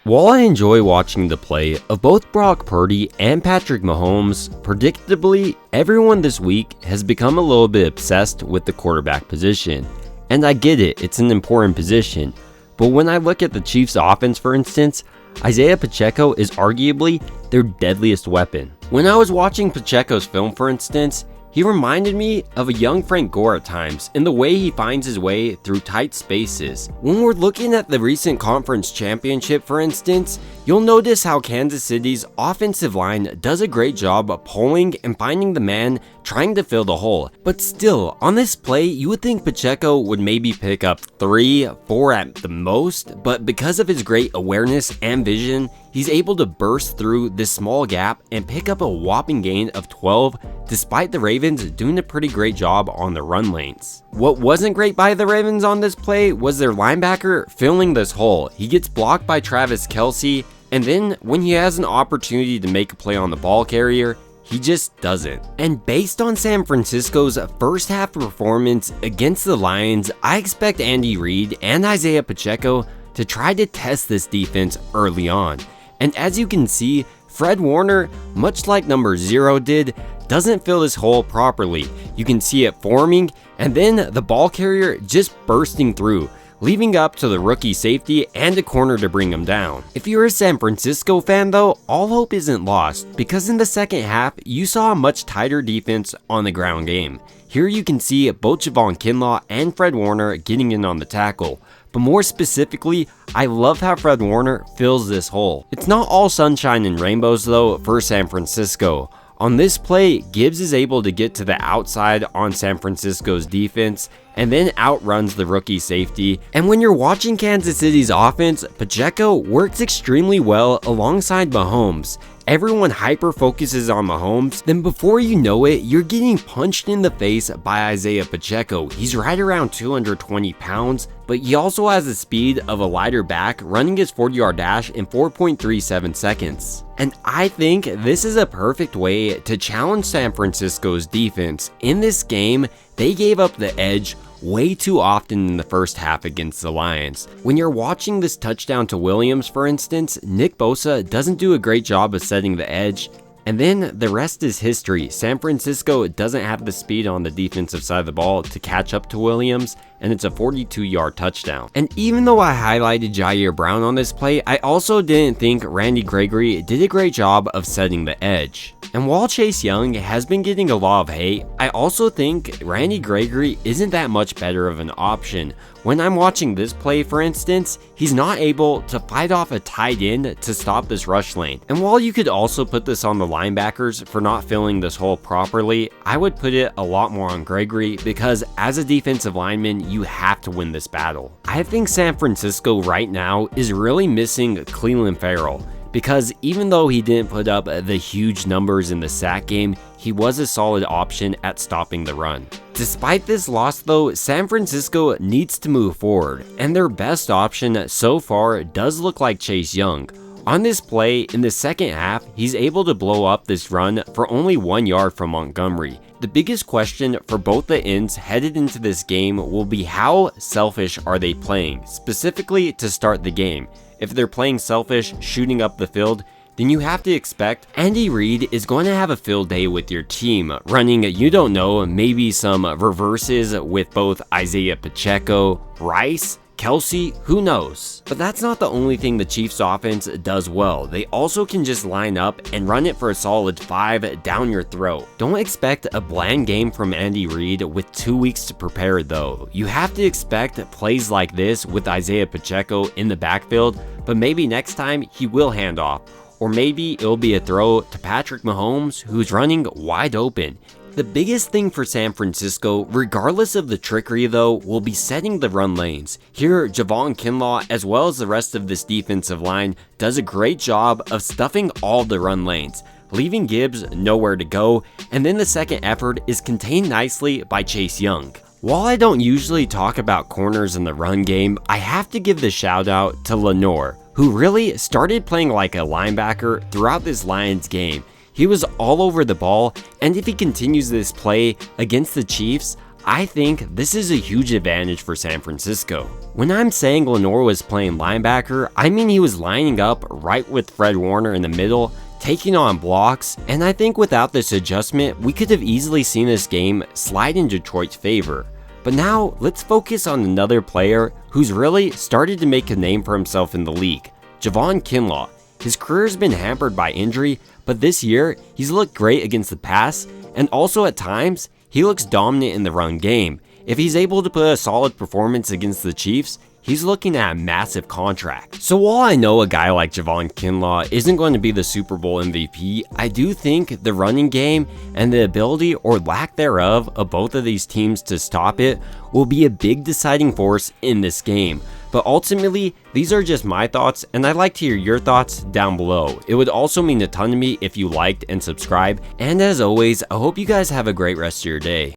While I enjoy watching the play of both Brock Purdy and Patrick Mahomes, predictably, everyone this week has become a little bit obsessed with the quarterback position. And I get it, it's an important position. But when I look at the Chiefs' offense, for instance, Isaiah Pacheco is arguably their deadliest weapon. When I was watching Pacheco's film, for instance, he reminded me of a young Frank Gore at times in the way he finds his way through tight spaces. When we're looking at the recent conference championship, for instance, you'll notice how Kansas City's offensive line does a great job of pulling and finding the man trying to fill the hole. But still, on this play, you would think Pacheco would maybe pick up 3, 4 at the most, but because of his great awareness and vision, he's able to burst through this small gap and pick up a whopping gain of 12, despite the Ravens doing a pretty great job on the run lanes. What wasn't great by the Ravens on this play was their linebacker filling this hole. He gets blocked by Travis Kelce, and then when he has an opportunity to make a play on the ball carrier, he just doesn't. And based on San Francisco's first half performance against the Lions, I expect Andy Reid and Isaiah Pacheco to try to test this defense early on. And as you can see, Fred Warner, much like number 0 did, doesn't fill this hole properly. You can see it forming and then the ball carrier just bursting through, leaving up to the rookie safety and a corner to bring him down. If you're a San Francisco fan though, all hope isn't lost, because in the second half, you saw a much tighter defense on the ground game. Here you can see both Javon Kinlaw and Fred Warner getting in on the tackle. But more specifically, I love how Fred Warner fills this hole. It's not all sunshine and rainbows though for San Francisco. On this play, Gibbs is able to get to the outside on San Francisco's defense and then outruns the rookie safety. And when you're watching Kansas City's offense, Pacheco works extremely well alongside Mahomes. Everyone hyper focuses on Mahomes, then before you know it, you're getting punched in the face by Isaiah Pacheco. He's right around 220 pounds, but he also has the speed of a lighter back, running his 40-yard dash in 4.37 seconds. And I think this is a perfect way to challenge San Francisco's defense. In this game, they gave up the edge way too often in the first half against the Lions. When you're watching this touchdown to Williams, for instance, Nick Bosa doesn't do a great job of setting the edge, and then the rest is history. San Francisco doesn't have the speed on the defensive side of the ball to catch up to Williams, and it's a 42-yard touchdown. And even though I highlighted Jair Brown on this play, I also didn't think Randy Gregory did a great job of setting the edge. And while Chase Young has been getting a lot of hate, I also think Randy Gregory isn't that much better of an option. When I'm watching this play, for instance, he's not able to fight off a tight end to stop this rush lane. And while you could also put this on the linebackers for not filling this hole properly, I would put it a lot more on Gregory, because as a defensive lineman, you have to win this battle. I think San Francisco right now is really missing Clelin Ferrell, because even though he didn't put up the huge numbers in the sack game, he was a solid option at stopping the run. Despite this loss though, San Francisco needs to move forward, and their best option so far does look like Chase Young. On this play, in the second half, he's able to blow up this run for only 1 yard from Montgomery. The biggest question for both the ends headed into this game will be how selfish are they playing, specifically to start the game. If they're playing selfish, shooting up the field, then you have to expect Andy Reid is going to have a field day with your team, running, you don't know, maybe some reverses with both Isaiah Pacheco, Rice, Kelce, who knows? But that's not the only thing the Chiefs offense does well. They also can just line up and run it for a solid 5 down your throat. Don't expect a bland game from Andy Reid with 2 weeks to prepare though. You have to expect plays like this with Isaiah Pacheco in the backfield, but maybe next time he will hand off. Or maybe it'll be a throw to Patrick Mahomes, who's running wide open. The biggest thing for San Francisco, regardless of the trickery though, will be setting the run lanes. Here, Javon Kinlaw, as well as the rest of this defensive line, does a great job of stuffing all the run lanes, leaving Gibbs nowhere to go, and then the second effort is contained nicely by Chase Young. While I don't usually talk about corners in the run game, I have to give the shout out to Lenoir, who really started playing like a linebacker throughout this Lions game. He was all over the ball, and if he continues this play against the Chiefs, I think this is a huge advantage for San Francisco. When I'm saying Lenoir was playing linebacker, I mean he was lining up right with Fred Warner in the middle, taking on blocks, and I think without this adjustment, we could have easily seen this game slide in Detroit's favor. But now, let's focus on another player who's really started to make a name for himself in the league, Javon Kinlaw. His career's been hampered by injury, but this year, he's looked great against the pass, and also at times, he looks dominant in the run game. If he's able to put a solid performance against the Chiefs, he's looking at a massive contract. So while I know a guy like Javon Kinlaw isn't going to be the Super Bowl MVP, I do think the running game and the ability or lack thereof of both of these teams to stop it will be a big deciding force in this game. But ultimately, these are just my thoughts, and I'd like to hear your thoughts down below. It would also mean a ton to me if you liked and subscribed, and as always, I hope you guys have a great rest of your day.